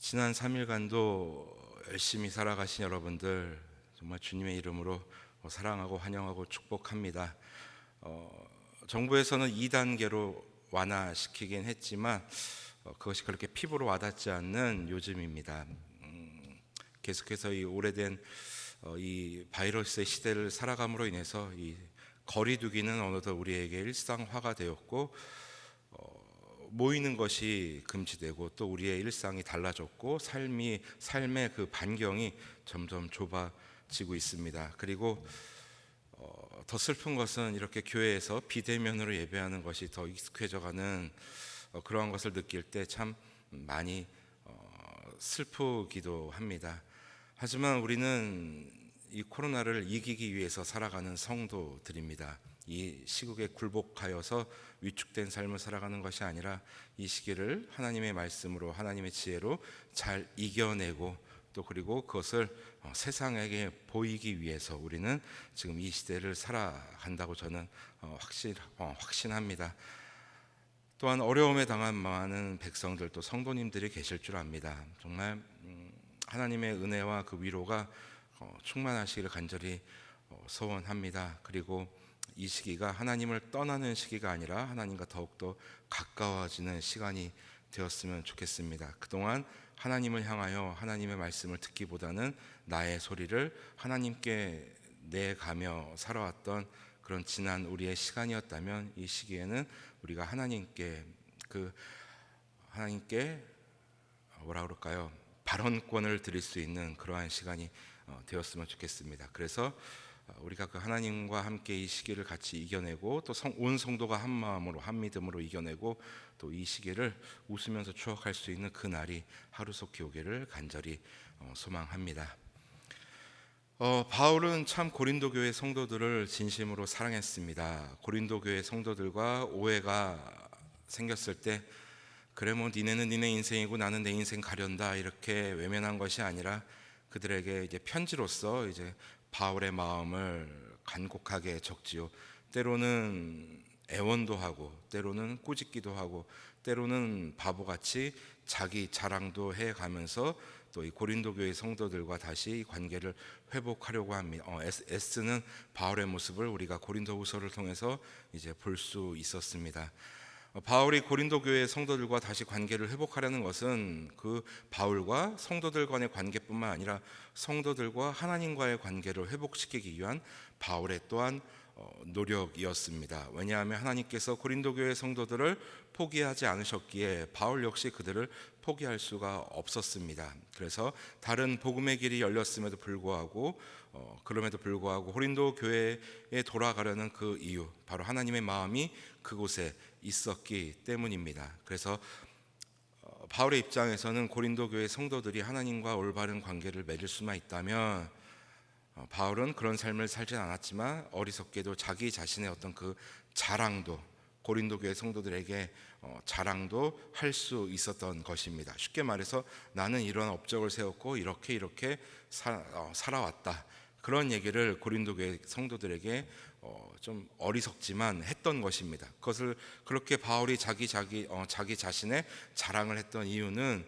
지난 3일간도 열심히 살아가신 여러분들 정말 주님의 이름으로 사랑하고 환영하고 축복합니다. 정부에서는 2단계로 완화시키긴 했지만 그것이 그렇게 피부로 와닿지 않는 요즘입니다. 계속해서 이 오래된 이 바이러스의 시대를 살아감으로 인해서 이 거리두기는 어느덧 우리에게 일상화가 되었고 모이는 것이 금지되고 또 우리의 일상이 달라졌고 삶의 그 반경이 점점 좁아지고 있습니다. 그리고 더 슬픈 것은 이렇게 교회에서 비대면으로 예배하는 것이 더 익숙해져가는 그러한 것을 느낄 때 참 많이 슬프기도 합니다. 하지만 우리는 이 코로나를 이기기 위해서 살아가는 성도들입니다. 이 시국에 굴복하여서 위축된 삶을 살아가는 것이 아니라 이 시기를 하나님의 말씀으로 하나님의 지혜로 잘 이겨내고 또 그리고 그것을 세상에게 보이기 위해서 우리는 지금 이 시대를 살아간다고 저는 확신합니다. 또한 어려움에 당한 많은 백성들 또 성도님들이 계실 줄 압니다. 정말 하나님의 은혜와 그 위로가 충만하시기를 간절히 소원합니다. 그리고 이 시기가 하나님을 떠나는 시기가 아니라 하나님과 더욱더 가까워지는 시간이 되었으면 좋겠습니다. 그동안 하나님을 향하여 하나님의 말씀을 듣기보다는 나의 소리를 하나님께 내가며 살아왔던 그런 지난 우리의 시간이었다면 이 시기에는 우리가 하나님께 뭐라 그럴까요? 발언권을 드릴 수 있는 그러한 시간이 되었으면 좋겠습니다. 그래서 우리가 그 하나님과 함께 이 시기를 같이 이겨내고 또 온 성도가 한 마음으로 한 믿음으로 이겨내고 또 이 시기를 웃으면서 추억할 수 있는 그 날이 하루속히 오기를 간절히 소망합니다. 바울은 참 고린도 교회 성도들을 진심으로 사랑했습니다. 고린도 교회 성도들과 오해가 생겼을 때 그래 뭐 니네는 니네 인생이고 나는 내 인생 가련다 이렇게 외면한 것이 아니라 그들에게 이제 편지로서 이제 바울의 마음을 간곡하게 적지요. 때로는 애원도 하고 때로는 꾸짖기도 하고 때로는 바보같이 자기 자랑도 해가면서 또 이 고린도 교회 성도들과 다시 이 관계를 회복하려고 합니다. 애쓰는 바울의 모습을 우리가 고린도후서를 통해서 이제 볼 수 있었습니다. 바울이 고린도 교회 성도들과 다시 관계를 회복하려는 것은 그 바울과 성도들 간의 관계뿐만 아니라 성도들과 하나님과의 관계를 회복시키기 위한 바울의 또한 노력이었습니다. 왜냐하면 하나님께서 고린도 교회 성도들을 포기하지 않으셨기에 바울 역시 그들을 포기할 수가 없었습니다. 그래서 다른 복음의 길이 열렸음에도 불구하고 그럼에도 불구하고 고린도 교회에 돌아가려는 그 이유, 바로 하나님의 마음이 그곳에 있었기 때문입니다. 그래서 바울의 입장에서는 고린도 교회 성도들이 하나님과 올바른 관계를 맺을 수만 있다면 바울은 그런 삶을 살진 않았지만 어리석게도 자기 자신의 어떤 그 자랑도 고린도 교회 성도들에게 자랑도 할 수 있었던 것입니다. 쉽게 말해서 나는 이런 업적을 세웠고 이렇게 살아왔다. 그런 얘기를 고린도 교회 성도들에게 좀 어리석지만 했던 것입니다. 그것을 그렇게 바울이 자기 자신의 자랑을 했던 이유는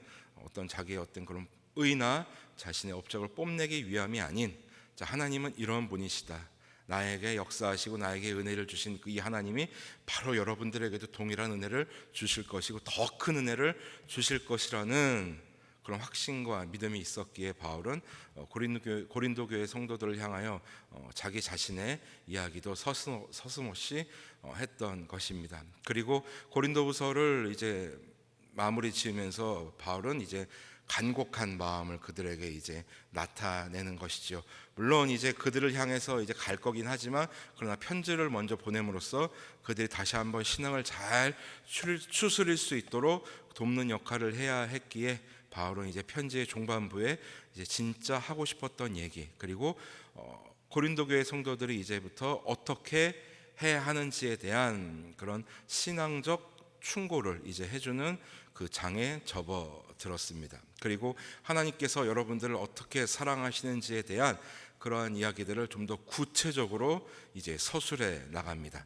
자기의 어떤 그런 의나 자신의 업적을 뽐내기 위함이 아닌 하나님은 이런 분이시다. 나에게 역사하시고 나에게 은혜를 주신 이 하나님이 바로 여러분들에게도 동일한 은혜를 주실 것이고 더 큰 은혜를 주실 것이라는 그런 확신과 믿음이 있었기에 바울은 고린도 교회 성도들을 향하여 자기 자신의 이야기도 서슴없이 했던 것입니다. 그리고 고린도후서를 이제 마무리 지으면서 바울은 이제 간곡한 마음을 그들에게 이제 나타내는 것이죠. 물론 이제 그들을 향해서 이제 갈 거긴 하지만 그러나 편지를 먼저 보냄으로써 그들이 다시 한번 신앙을 잘 추스릴 수 있도록 돕는 역할을 해야 했기에 바울은 이제 편지의 중반부에 이제 진짜 하고 싶었던 얘기 그리고 고린도 교회 성도들이 이제부터 어떻게 해야 하는지에 대한 그런 신앙적 충고를 이제 해주는 그 장에 접어들었습니다. 그리고 하나님께서 여러분들을 어떻게 사랑하시는지에 대한 그러한 이야기들을 좀 더 구체적으로 이제 서술해 나갑니다.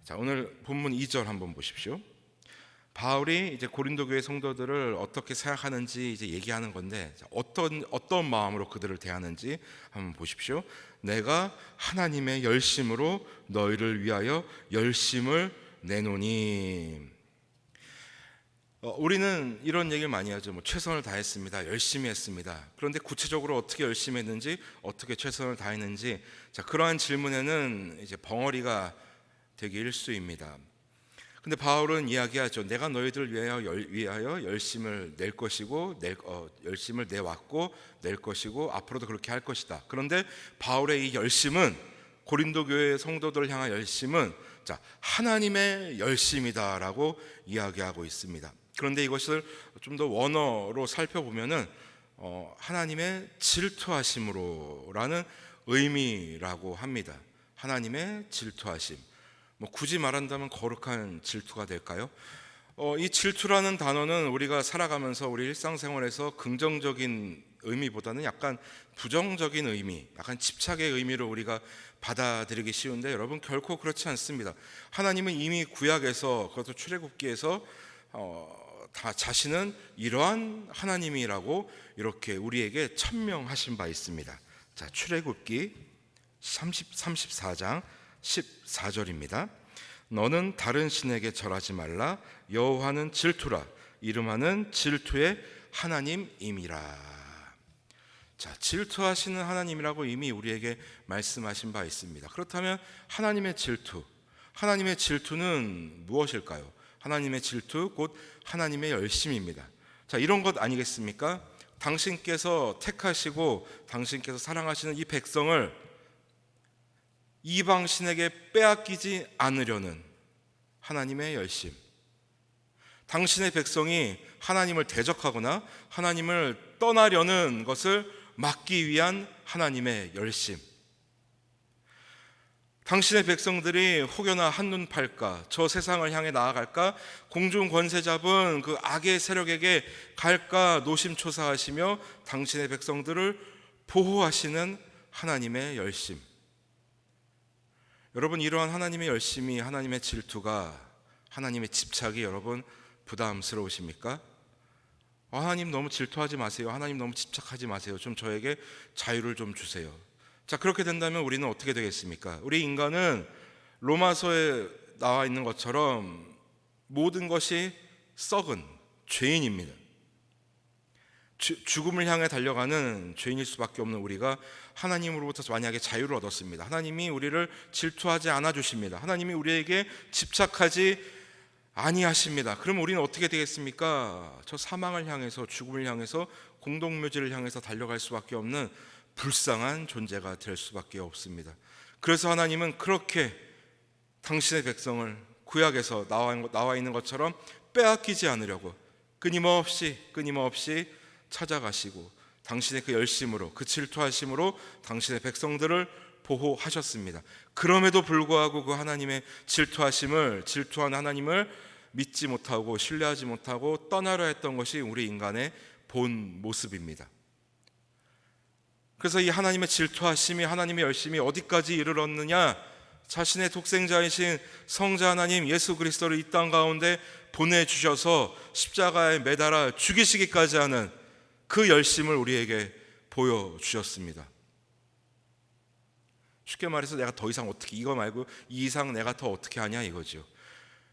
자, 오늘 본문 2절 한번 보십시오. 바울이 이제 고린도 교회 성도들을 어떻게 생각하는지 이제 얘기하는 건데, 어떤 마음으로 그들을 대하는지 한번 보십시오. 내가 하나님의 열심으로 너희를 위하여 열심을 내노니. 우리는 이런 얘기를 많이 하죠. 최선을 다했습니다. 열심히 했습니다. 그런데 구체적으로 어떻게 열심히 했는지, 어떻게 최선을 다했는지, 그러한 질문에는 이제 벙어리가 되기 일쑤입니다. 근데 바울은 이야기하죠. 내가 너희들 위하여 열심을 낼 것이고, 열심을 내왔고 낼 것이고 앞으로도 그렇게 할 것이다. 그런데 바울의 이 열심은, 고린도 교회 성도들을 향한 열심은 하나님의 열심이다라고 이야기하고 있습니다. 그런데 이것을 좀 더 원어로 살펴보면은 하나님의 질투하심으로라는 의미라고 합니다. 하나님의 질투하심. 굳이 말한다면 거룩한 질투가 될까요? 이 질투라는 단어는 우리가 살아가면서 우리 일상생활에서 긍정적인 의미보다는 약간 부정적인 의미, 약간 집착의 의미로 우리가 받아들이기 쉬운데, 여러분 결코 그렇지 않습니다. 하나님은 이미 구약에서, 그것도 출애굽기에서 다 자신은 이러한 하나님이라고 이렇게 우리에게 천명하신 바 있습니다. 자, 출애굽기 34장 14절입니다. 너는 다른 신에게 절하지 말라. 여호와는 질투라. 이름하는 질투의 하나님임이라. 자, 질투하시는 하나님이라고 이미 우리에게 말씀하신 바 있습니다. 그렇다면 하나님의 질투는 무엇일까요? 하나님의 질투, 곧 하나님의 열심입니다. 자, 이런 것 아니겠습니까? 당신께서 택하시고 당신께서 사랑하시는 이 백성을 이방 신에게 빼앗기지 않으려는 하나님의 열심, 당신의 백성이 하나님을 대적하거나 하나님을 떠나려는 것을 막기 위한 하나님의 열심, 당신의 백성들이 혹여나 한눈 팔까, 저 세상을 향해 나아갈까, 공중 권세 잡은 그 악의 세력에게 갈까 노심초사하시며 당신의 백성들을 보호하시는 하나님의 열심. 여러분, 이러한 하나님의 열심이, 하나님의 질투가, 하나님의 집착이 여러분 부담스러우십니까? 하나님 너무 질투하지 마세요. 하나님 너무 집착하지 마세요. 좀 저에게 자유를 좀 주세요. 자, 그렇게 된다면 우리는 어떻게 되겠습니까? 우리 인간은 로마서에 나와 있는 것처럼 모든 것이 썩은 죄인입니다. 죽음을 향해 달려가는 죄인일 수밖에 없는 우리가 하나님으로부터 만약에 자유를 얻었습니다. 하나님이 우리를 질투하지 않아 주십니다. 하나님이 우리에게 집착하지 아니하십니다. 그럼 우리는 어떻게 되겠습니까? 저 사망을 향해서, 죽음을 향해서, 공동묘지를 향해서 달려갈 수밖에 없는 불쌍한 존재가 될 수밖에 없습니다. 그래서 하나님은 그렇게 당신의 백성을 구약에서 나와 있는 것처럼 빼앗기지 않으려고 끊임없이 찾아가시고 당신의 그 열심으로, 그 질투하심으로 당신의 백성들을 보호하셨습니다. 그럼에도 불구하고 그 하나님의 질투한 하나님을 믿지 못하고 신뢰하지 못하고 떠나려 했던 것이 우리 인간의 본 모습입니다. 그래서 이 하나님의 질투하심이, 하나님의 열심이 어디까지 이르렀느냐? 자신의 독생자이신 성자 하나님 예수 그리스도를 이 땅 가운데 보내주셔서 십자가에 매달아 죽이시기까지 하는 그 열심을 우리에게 보여주셨습니다. 쉽게 말해서 내가 더 이상 어떻게, 이거 말고 이 이상 내가 더 어떻게 하냐 이거죠.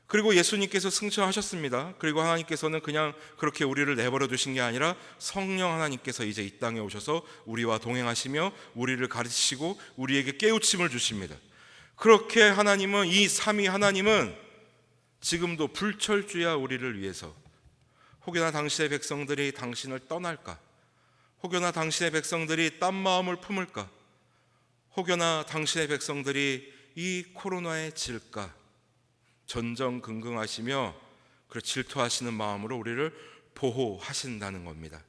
그리고 예수님께서 승천하셨습니다. 그리고 하나님께서는 그냥 그렇게 우리를 내버려 두신 게 아니라 성령 하나님께서 이제 이 땅에 오셔서 우리와 동행하시며 우리를 가르치시고 우리에게 깨우침을 주십니다. 그렇게 하나님은, 이 삼위 하나님은 지금도 불철주야 우리를 위해서, 혹여나 당신의 백성들이 당신을 떠날까, 혹여나 당신의 백성들이 딴 마음을 품을까, 혹여나 당신의 백성들이 이 코로나에 질까 전전긍긍하시며 그 질투하시는 마음으로 우리를 보호하신다는 겁니다.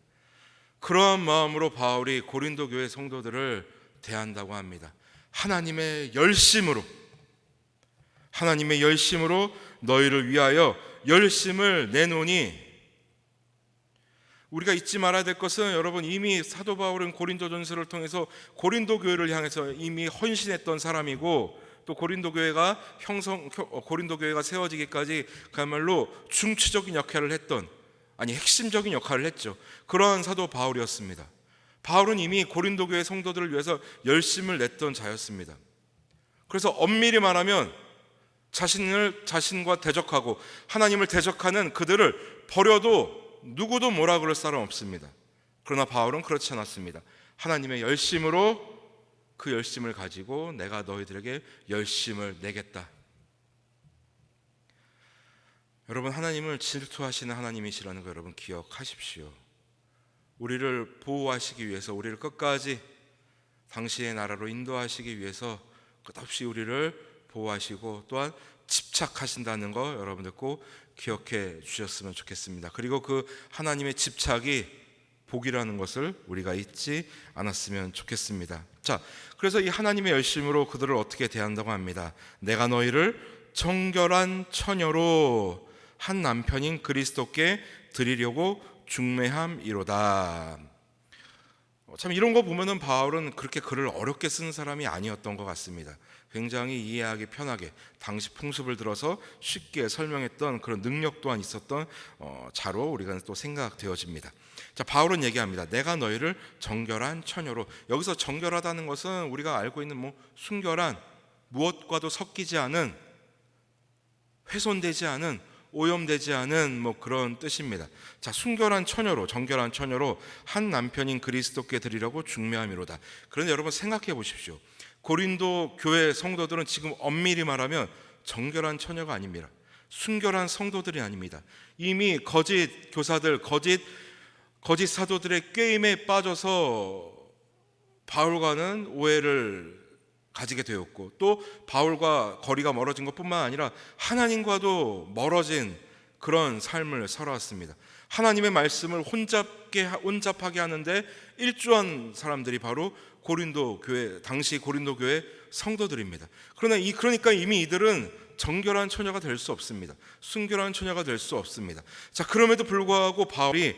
그러한 마음으로 바울이 고린도 교회 성도들을 대한다고 합니다. 하나님의 열심으로 너희를 위하여 열심을 내노니. 우리가 잊지 말아야 될 것은, 여러분, 이미 사도 바울은 고린도전서를 통해서 고린도 교회를 향해서 이미 헌신했던 사람이고, 또 또 고린도 교회가 고린도 교회가 세워지기까지 그야말로 중추적인 역할을 했던, 아니 핵심적인 역할을 했죠. 그러한 사도 바울이었습니다. 바울은 이미 고린도 교회 성도들을 위해서 열심을 냈던 자였습니다. 그래서 엄밀히 말하면 자신과 대적하고 하나님을 대적하는 그들을 버려도 누구도 뭐라 그럴 사람 없습니다. 그러나 바울은 그렇지 않았습니다. 하나님의 열심으로, 그 열심을 가지고 내가 너희들에게 열심을 내겠다. 여러분, 하나님을 질투하시는 하나님이시라는 거 여러분 기억하십시오. 우리를 보호하시기 위해서, 우리를 끝까지 당시의 나라로 인도하시기 위해서 끝없이 우리를 보호하시고 또한 집착하신다는 거 여러분들 꼭 기억해 주셨으면 좋겠습니다. 그리고 그 하나님의 집착이 복이라는 것을 우리가 잊지 않았으면 좋겠습니다. 자, 그래서 이 하나님의 열심으로 그들을 어떻게 대한다고 합니다. 내가 너희를 정결한 처녀로 한 남편인 그리스도께 드리려고 중매함이로다. 참 이런 거 보면은 바울은 그렇게 글을 어렵게 쓰는 사람이 아니었던 것 같습니다. 굉장히 이해하기 편하게 당시 풍습을 들어서 쉽게 설명했던 그런 능력 또한 있었던 자로 우리가 또 생각되어집니다. 자, 바울은 얘기합니다. 내가 너희를 정결한 처녀로. 여기서 정결하다는 것은 우리가 알고 있는 순결한, 무엇과도 섞이지 않은, 훼손되지 않은, 오염되지 않은 그런 뜻입니다. 자, 순결한 처녀로, 정결한 처녀로 한 남편인 그리스도께 드리려고 중매함이로다. 그런데 여러분 생각해 보십시오. 고린도 교회 성도들은 지금 엄밀히 말하면 정결한 처녀가 아닙니다. 순결한 성도들이 아닙니다. 이미 거짓 교사들, 거짓 사도들의 꾀임에 빠져서 바울과는 오해를 가지게 되었고, 또 바울과 거리가 멀어진 것뿐만 아니라 하나님과도 멀어진 그런 삶을 살아왔습니다. 하나님의 말씀을 혼잡하게 하는데 일조한 사람들이 바로 당시 고린도 교회 성도들입니다. 그러니까 이미 이들은 정결한 처녀가 될 수 없습니다. 순결한 처녀가 될 수 없습니다. 자, 그럼에도 불구하고 바울이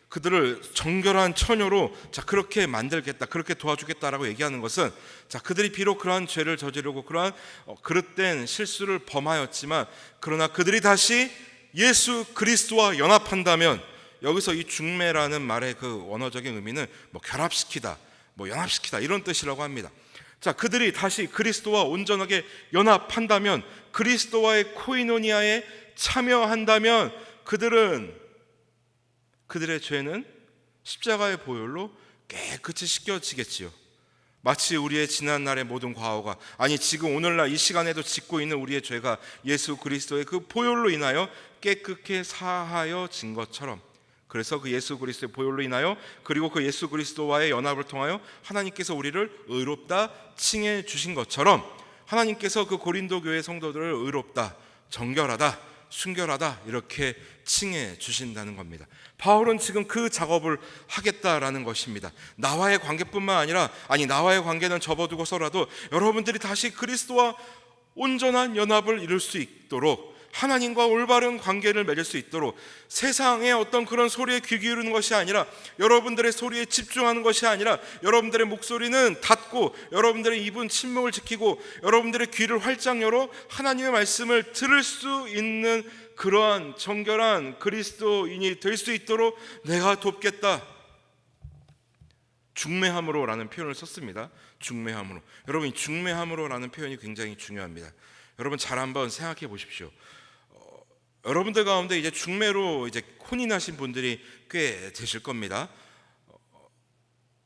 그들을 정결한 처녀로 그렇게 만들겠다, 그렇게 도와주겠다라고 얘기하는 것은, 그들이 비록 그러한 죄를 저지르고 그러한 그릇된 실수를 범하였지만, 그러나 그들이 다시 예수 그리스도와 연합한다면, 여기서 이 중매라는 말의 그 원어적인 의미는 결합시키다, 연합시키다 이런 뜻이라고 합니다. 자, 그들이 다시 그리스도와 온전하게 연합한다면, 그리스도와의 코이노니아에 참여한다면, 그들의 죄는 십자가의 보혈로 깨끗이 씻겨지겠지요. 마치 우리의 지난날의 모든 과오가, 아니 지금 오늘날 이 시간에도 짓고 있는 우리의 죄가 예수 그리스도의 그 보혈로 인하여 깨끗게 사하여진 것처럼, 그래서 그 예수 그리스도의 보혈로 인하여, 그리고 그 예수 그리스도와의 연합을 통하여 하나님께서 우리를 의롭다 칭해 주신 것처럼, 하나님께서 그 고린도 교회 성도들을 의롭다, 정결하다, 순결하다 이렇게 칭해 주신다는 겁니다. 바울은 지금 그 작업을 하겠다라는 것입니다. 나와의 관계뿐만 아니라, 나와의 관계는 접어두고서라도 여러분들이 다시 그리스도와 온전한 연합을 이룰 수 있도록, 하나님과 올바른 관계를 맺을 수 있도록, 세상의 어떤 그런 소리에 귀 기울이는 것이 아니라, 여러분들의 소리에 집중하는 것이 아니라, 여러분들의 목소리는 닫고 여러분들의 입은 침묵을 지키고 여러분들의 귀를 활짝 열어 하나님의 말씀을 들을 수 있는 그러한 정결한 그리스도인이 될 수 있도록 내가 돕겠다. 중매함으로라는 표현을 썼습니다. 중매함으로. 여러분, 이 중매함으로라는 표현이 굉장히 중요합니다. 여러분 잘 한번 생각해 보십시오. 여러분들 가운데 이제 중매로 혼인하신 분들이 꽤 되실 겁니다.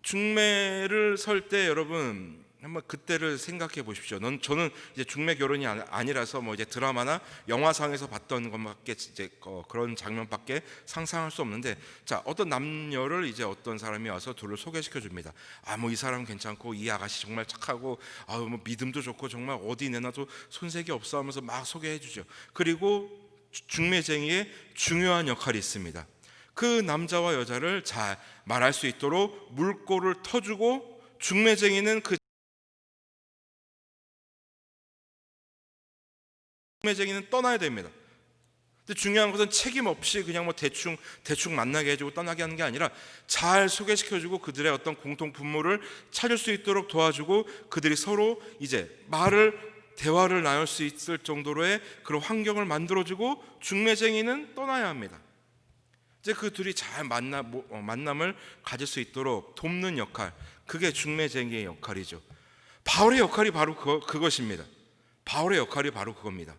중매를 설 때 여러분 한번 그때를 생각해 보십시오. 저는 이제 중매 결혼이 아니라서 이제 드라마나 영화상에서 봤던 것밖에 그런 장면밖에 상상할 수 없는데, 자, 어떤 남녀를 어떤 사람이 와서 둘을 소개시켜 줍니다. 이 사람 괜찮고 이 아가씨 정말 착하고 믿음도 좋고 정말 어디 내놔도 손색이 없어 하면서 막 소개해 주죠. 그리고 중매쟁이의 중요한 역할이 있습니다. 그 남자와 여자를 잘 말할 수 있도록 물꼬를 터주고, 중매쟁이는 떠나야 됩니다. 근데 중요한 것은 책임 없이 그냥 대충 만나게 해주고 떠나게 하는 게 아니라, 잘 소개시켜주고 그들의 어떤 공통 분모를 찾을 수 있도록 도와주고, 그들이 서로 말을 대화를 나눌 수 있을 정도로의 그런 환경을 만들어주고 중매쟁이는 떠나야 합니다. 이제 그 둘이 잘 만남을 가질 수 있도록 돕는 역할, 그게 중매쟁이의 역할이죠. 바울의 역할이 바로 그것입니다. 바울의 역할이 바로 그겁니다.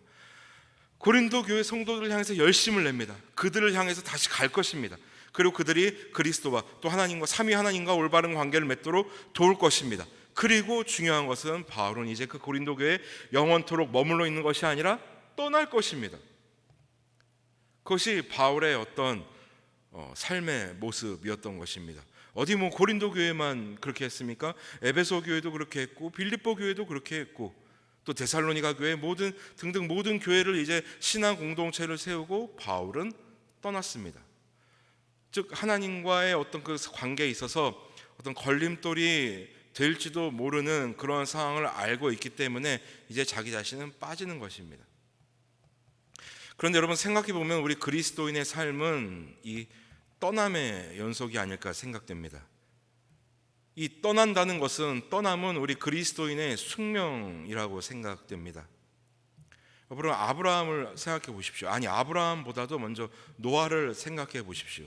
고린도 교회 성도들을 향해서 열심을 냅니다. 그들을 향해서 다시 갈 것입니다. 그리고 그들이 그리스도와 또 하나님과 삼위 하나님과 올바른 관계를 맺도록 도울 것입니다. 그리고 중요한 것은 바울은 이제 그 고린도 교회에 영원토록 머물러 있는 것이 아니라 떠날 것입니다. 그것이 바울의 어떤 삶의 모습이었던 것입니다. 어디 뭐 고린도 교회만 그렇게 했습니까? 에베소 교회도 그렇게 했고 빌립보 교회도 그렇게 했고 또 데살로니가 교회 등등 모든 교회를 이제 신앙 공동체를 세우고 바울은 떠났습니다. 즉 하나님과의 어떤 그 관계에 있어서 어떤 걸림돌이 될지도 모르는 그런 상황을 알고 있기 때문에 이제 자기 자신은 빠지는 것입니다. 그런데 여러분 생각해 보면 우리 그리스도인의 삶은 이 떠남의 연속이 아닐까 생각됩니다. 이 떠난다는 것은, 떠남은 우리 그리스도인의 숙명이라고 생각됩니다. 여러분 아브라함을 생각해 보십시오. 아니 아브라함보다도 먼저 노아를 생각해 보십시오.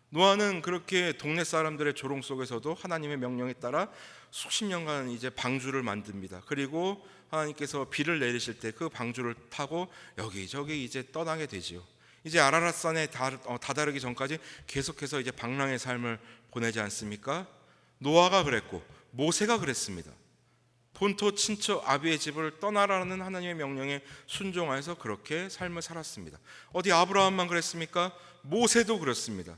노아는 그렇게 동네 사람들의 조롱 속에서도 하나님의 명령에 따라 수십 년간 이제 방주를 만듭니다. 그리고 하나님께서 비를 내리실 때 그 방주를 타고 여기저기 이제 떠나게 되지요. 이제 아라랏산에 다다르기 전까지 계속해서 이제 방랑의 삶을 보내지 않습니까? 노아가 그랬고 모세가 그랬습니다. 본토 친척 아비의 집을 떠나라는 하나님의 명령에 순종하여서 그렇게 삶을 살았습니다. 어디 아브라함만 그랬습니까? 모세도 그렇습니다.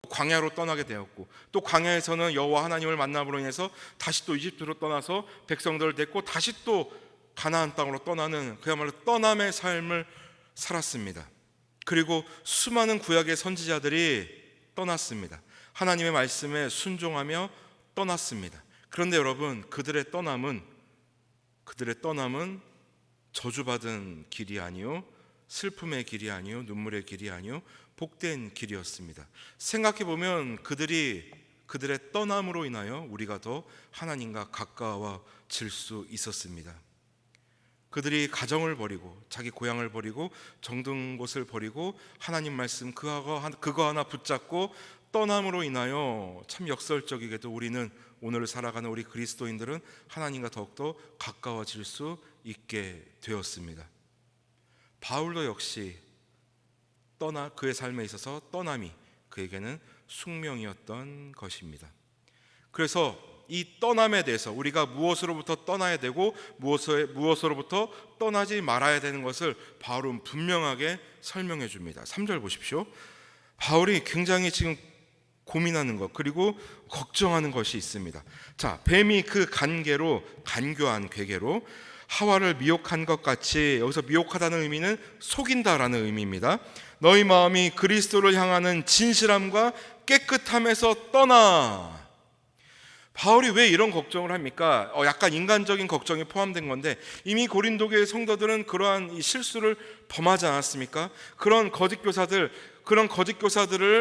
광야로 떠나게 되었고 또 광야에서는 여호와 하나님을 만남으로 인해서 다시 또 이집트로 떠나서 백성들을 데리고 다시 또 가나안 땅으로 떠나는 그야말로 떠남의 삶을 살았습니다. 그리고 수많은 구약의 선지자들이 떠났습니다. 하나님의 말씀에 순종하며 떠났습니다. 그런데 여러분 그들의 떠남은 저주받은 길이 아니요 슬픔의 길이 아니요 눈물의 길이 아니요 복된 길이었습니다. 생각해보면 그들의 떠남으로 인하여 우리가 더 하나님과 가까워질 수 있었습니다. 그들이 가정을 버리고 자기 고향을 버리고 정든 곳을 버리고 하나님 말씀 그거 하나 붙잡고 떠남으로 인하여 참 역설적이게도 우리는 오늘 살아가는 우리 그리스도인들은 하나님과 더욱더 가까워질 수 있게 되었습니다. 바울도 역시 그의 삶에 있어서 떠남이 그에게는 숙명이었던 것입니다. 그래서 이 떠남에 대해서 우리가 무엇으로부터 떠나야 되고 무엇으로부터 떠나지 말아야 되는 것을 바울은 분명하게 설명해 줍니다. 3절 보십시오. 바울이 굉장히 지금 고민하는 것 그리고 걱정하는 것이 있습니다. 자, 뱀이 그 간교한 괴계로 하와를 미혹한 것 같이, 여기서 미혹하다는 의미는 속인다라는 의미입니다. 너희 마음이 그리스도를 향하는 진실함과 깨끗함에서 떠나. 바울이 왜 이런 걱정을 합니까? 약간 인간적인 걱정이 포함된 건데 이미 고린도 교회 성도들은 그러한 이 실수를 범하지 않았습니까? 그런 거짓 교사들을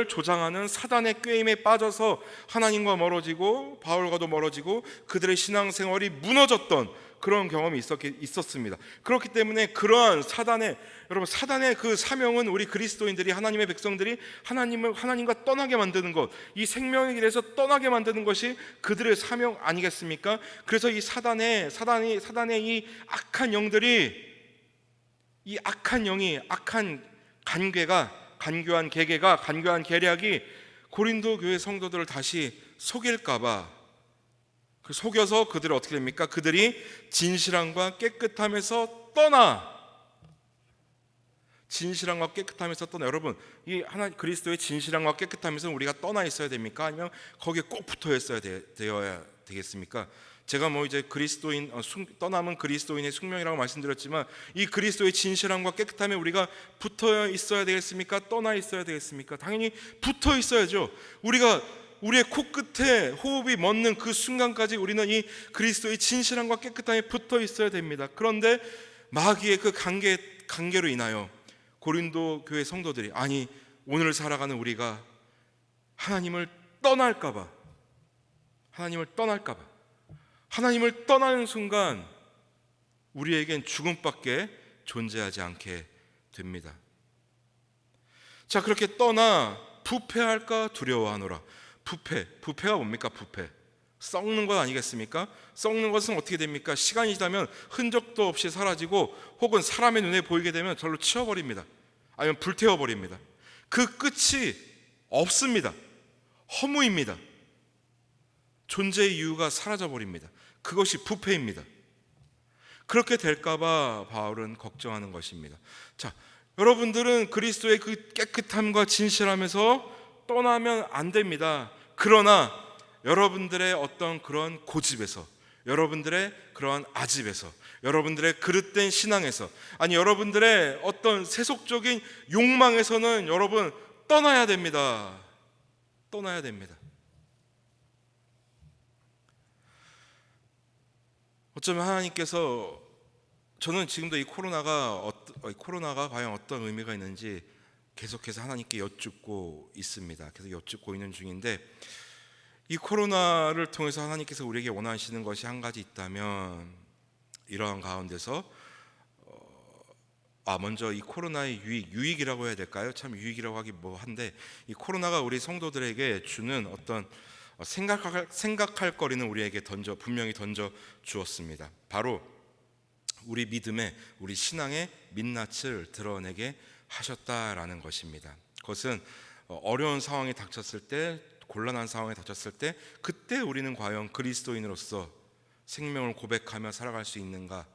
조장하는 사단의 꾀임에 빠져서 하나님과 멀어지고 바울과도 멀어지고 그들의 신앙생활이 무너졌던 그런 경험이 있었습니다. 그렇기 때문에 그러한 사단의 그 사명은 우리 그리스도인들이, 하나님의 백성들이 하나님과 떠나게 만드는 것, 이 생명의 길에서 떠나게 만드는 것이 그들의 사명 아니겠습니까? 그래서 이 사단의 이 악한 영들이, 이 악한 영이, 악한 간교한 계계가, 간교한 계략이 고린도 교회 성도들을 다시 속일까봐, 속여서 그들이 어떻게 됩니까? 그들이 진실함과 깨끗함에서 떠나. 여러분, 이 그리스도의 진실함과 깨끗함에서 우리가 떠나 있어야 됩니까? 아니면 거기에 꼭 붙어 있어야 되어야 되겠습니까? 제가 이제 떠남은 그리스도인의 숙명이라고 말씀드렸지만 이 그리스도의 진실함과 깨끗함에 우리가 붙어 있어야 되겠습니까? 떠나 있어야 되겠습니까? 당연히 붙어 있어야죠. 우리의 코끝에 호흡이 멎는 그 순간까지 우리는 이 그리스도의 진실함과 깨끗함에 붙어 있어야 됩니다. 그런데 마귀의 그 관계로 인하여 고린도 교회 성도들이, 아니 오늘 살아가는 우리가 하나님을 떠날까봐 하나님을 떠날까 봐. 하나님을 떠나는 순간 우리에겐 죽음밖에 존재하지 않게 됩니다. 자, 그렇게 떠나 부패할까 두려워하노라. 부패가 뭡니까? 부패. 썩는 것 아니겠습니까? 썩는 것은 어떻게 됩니까? 시간이 지나면 흔적도 없이 사라지고 혹은 사람의 눈에 보이게 되면 절로 치워버립니다. 아니면 불태워버립니다. 그 끝이 없습니다. 허무입니다. 존재의 이유가 사라져버립니다. 그것이 부패입니다. 그렇게 될까봐 바울은 걱정하는 것입니다. 자, 여러분들은 그리스도의 그 깨끗함과 진실함에서 떠나면 안 됩니다. 그러나 여러분들의 어떤 그런 고집에서, 여러분들의 그러한 아집에서, 여러분들의 그릇된 신앙에서, 아니 여러분들의 어떤 세속적인 욕망에서는 여러분 떠나야 됩니다. 떠나야 됩니다. 어쩌면 하나님께서, 저는 지금도 이 코로나가 과연 어떤 의미가 있는지 계속해서 하나님께 여쭙고 있습니다. 계속 여쭙고 있는 중인데, 이 코로나를 통해서 하나님께서 우리에게 원하시는 것이 한 가지 있다면 이러한 가운데서 먼저 이 코로나의 유익이라고 해야 될까요? 참 유익이라고 하기 뭐한데, 이 코로나가 우리 성도들에게 주는 어떤 생각할 거리는 우리에게 분명히 던져 주었습니다. 바로 우리 믿음의, 우리 신앙의 민낯을 드러내게 하셨다라는 것입니다. 그것은 어려운 상황이 닥쳤을 때, 곤란한 상황에 닥쳤을 때, 그때 우리는 과연 그리스도인으로서 생명을 고백하며 살아갈 수 있는가?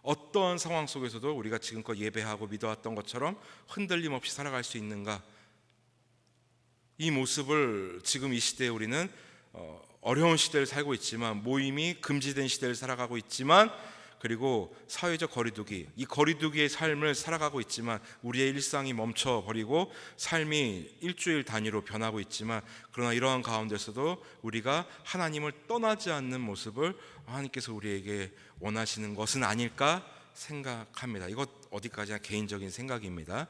어떠한 상황 속에서도 우리가 지금껏 예배하고 믿어왔던 것처럼 흔들림 없이 살아갈 수 있는가? 이 모습을 지금 이 시대에 우리는 어려운 시대를 살고 있지만, 모임이 금지된 시대를 살아가고 있지만, 그리고 사회적 거리두기, 이 거리두기의 삶을 살아가고 있지만, 우리의 일상이 멈춰버리고 삶이 일주일 단위로 변하고 있지만, 그러나 이러한 가운데서도 우리가 하나님을 떠나지 않는 모습을 하나님께서 우리에게 원하시는 것은 아닐까 생각합니다. 이것 어디까지나 개인적인 생각입니다.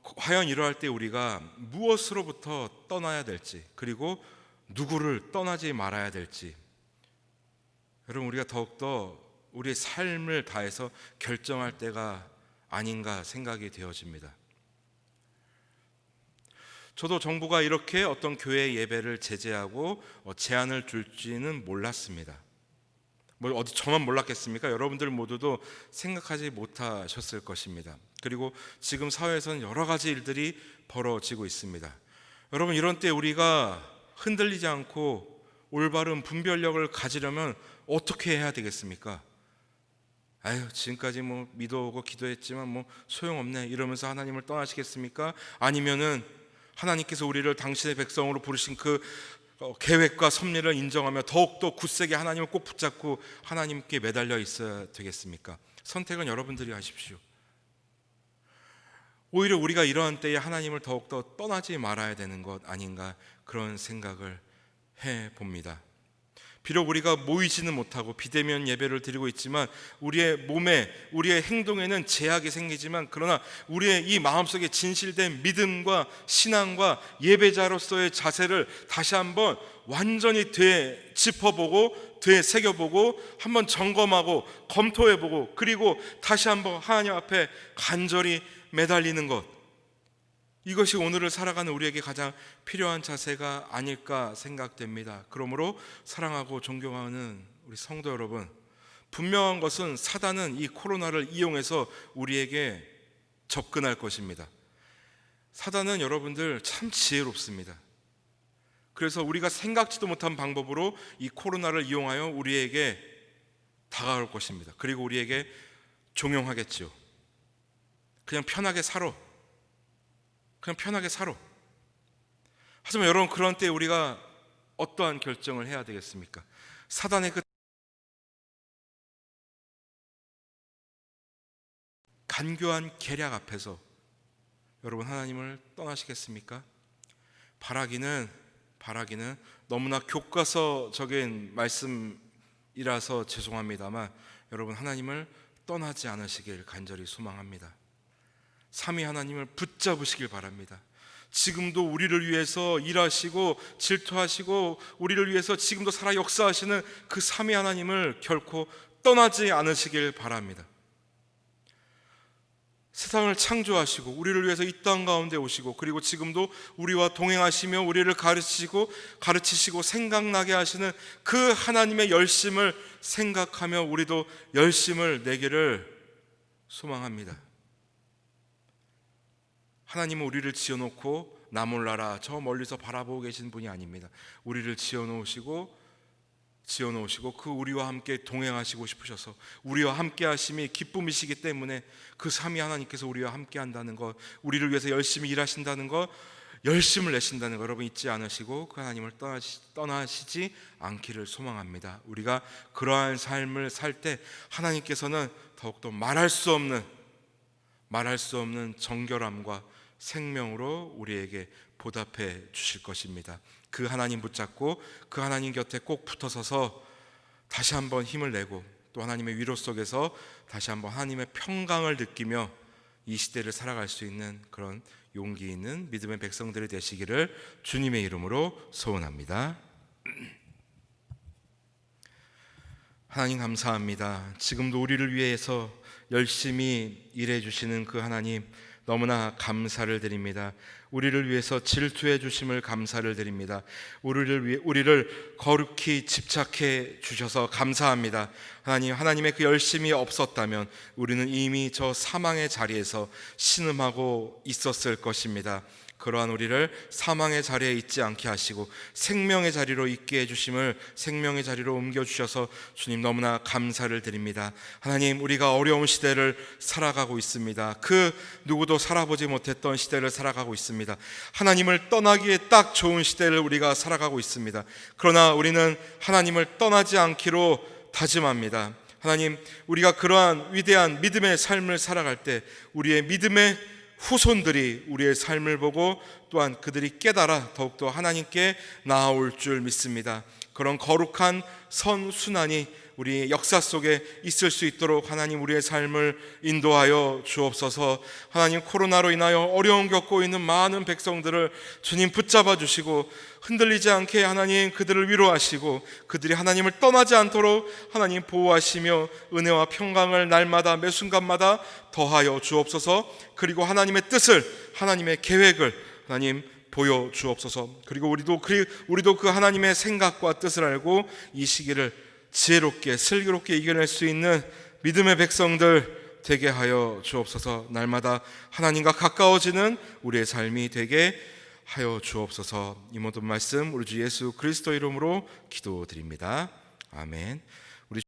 과연 이러할 때 우리가 무엇으로부터 떠나야 될지, 그리고 누구를 떠나지 말아야 될지, 여러분, 우리가 더욱더 우리의 삶을 다해서 결정할 때가 아닌가 생각이 되어집니다. 저도 정부가 이렇게 어떤 교회 예배를 제재하고 제한을 둘지는 몰랐습니다. 어디 저만 몰랐겠습니까? 여러분들 모두도 생각하지 못하셨을 것입니다. 그리고 지금 사회에서는 여러 가지 일들이 벌어지고 있습니다. 여러분, 이런 때 우리가 흔들리지 않고 올바른 분별력을 가지려면 어떻게 해야 되겠습니까? 지금까지 믿어오고 기도했지만 소용없네 이러면서 하나님을 떠나시겠습니까? 아니면은 하나님께서 우리를 당신의 백성으로 부르신 그 계획과 섭리를 인정하며 더욱더 굳세게 하나님을 꼭 붙잡고 하나님께 매달려 있어야 되겠습니까? 선택은 여러분들이 하십시오. 오히려 우리가 이러한 때에 하나님을 더욱더 떠나지 말아야 되는 것 아닌가, 그런 생각을 해봅니다. 비록 우리가 모이지는 못하고 비대면 예배를 드리고 있지만, 우리의 몸에, 우리의 행동에는 제약이 생기지만, 그러나 우리의 이 마음속에 진실된 믿음과 신앙과 예배자로서의 자세를 다시 한번 완전히 되짚어보고 되새겨보고 한번 점검하고 검토해보고, 그리고 다시 한번 하나님 앞에 간절히 매달리는 것, 이것이 오늘을 살아가는 우리에게 가장 필요한 자세가 아닐까 생각됩니다. 그러므로 사랑하고 존경하는 우리 성도 여러분, 분명한 것은 사단은 이 코로나를 이용해서 우리에게 접근할 것입니다. 사단은 여러분들 참 지혜롭습니다. 그래서 우리가 생각지도 못한 방법으로 이 코로나를 이용하여 우리에게 다가올 것입니다. 그리고 우리에게 종용하겠지요. 그냥 편하게 살아. 하지만 여러분, 그런 때 우리가 어떠한 결정을 해야 되겠습니까? 사단의 그 간교한 계략 앞에서 여러분 하나님을 떠나시겠습니까? 바라기는 너무나 교과서적인 말씀이라서 죄송합니다만, 여러분 하나님을 떠나지 않으시길 간절히 소망합니다. 삼위 하나님을 붙잡으시길 바랍니다. 지금도 우리를 위해서 일하시고 질투하시고 우리를 위해서 지금도 살아 역사하시는 그 삼위 하나님을 결코 떠나지 않으시길 바랍니다. 세상을 창조하시고 우리를 위해서 이 땅 가운데 오시고, 그리고 지금도 우리와 동행하시며 우리를 가르치시고 생각나게 하시는 그 하나님의 열심을 생각하며 우리도 열심을 내기를 소망합니다. 하나님은 우리를 지어놓고 나 몰라라 저 멀리서 바라보고 계신 분이 아닙니다. 우리를 지어놓으시고 그 우리와 함께 동행하시고 싶으셔서 우리와 함께 하심이 기쁨이시기 때문에 그 삼위 하나님께서 우리와 함께 한다는 것, 우리를 위해서 열심히 일하신다는 것, 열심을 내신다는 것 여러분 잊지 않으시고 그 하나님을 떠나시지 않기를 소망합니다. 우리가 그러한 삶을 살 때 하나님께서는 더욱더 말할 수 없는 정결함과 생명으로 우리에게 보답해 주실 것입니다. 그 하나님 붙잡고 그 하나님 곁에 꼭 붙어서서 다시 한번 힘을 내고 또 하나님의 위로 속에서 다시 한번 하나님의 평강을 느끼며 이 시대를 살아갈 수 있는 그런 용기 있는 믿음의 백성들이 되시기를 주님의 이름으로 소원합니다. 하나님 감사합니다. 지금도 우리를 위해서 열심히 일해 주시는 그 하나님 너무나 감사를 드립니다. 우리를 위해서 질투해 주심을 감사를 드립니다. 우리를 거룩히 집착해 주셔서 감사합니다. 하나님의 그 열심이 없었다면 우리는 이미 저 사망의 자리에서 신음하고 있었을 것입니다. 그러한 우리를 사망의 자리에 있지 않게 하시고 생명의 자리로 있게 해주심을 생명의 자리로 옮겨주셔서 주님 너무나 감사를 드립니다. 하나님, 우리가 어려운 시대를 살아가고 있습니다. 그 누구도 살아보지 못했던 시대를 살아가고 있습니다. 하나님을 떠나기에 딱 좋은 시대를 우리가 살아가고 있습니다. 그러나 우리는 하나님을 떠나지 않기로 다짐합니다. 하나님, 우리가 그러한 위대한 믿음의 삶을 살아갈 때 우리의 믿음의 후손들이 우리의 삶을 보고 또한 그들이 깨달아 더욱더 하나님께 나아올 줄 믿습니다. 그런 거룩한 선순환이 우리 역사 속에 있을 수 있도록 하나님 우리의 삶을 인도하여 주옵소서. 하나님, 코로나로 인하여 어려움 겪고 있는 많은 백성들을 주님 붙잡아 주시고 흔들리지 않게 하나님 그들을 위로하시고 그들이 하나님을 떠나지 않도록 하나님 보호하시며 은혜와 평강을 날마다 매 순간마다 더하여 주옵소서. 그리고 하나님의 뜻을, 하나님의 계획을 하나님 보여 주옵소서. 그리고 우리도 그 하나님의 생각과 뜻을 알고 이 시기를 지혜롭게 슬기롭게 이겨낼 수 있는 믿음의 백성들 되게 하여 주옵소서. 날마다 하나님과 가까워지는 우리의 삶이 되게 하여 주옵소서. 이 모든 말씀 우리 주 예수 그리스도 이름으로 기도드립니다. 아멘.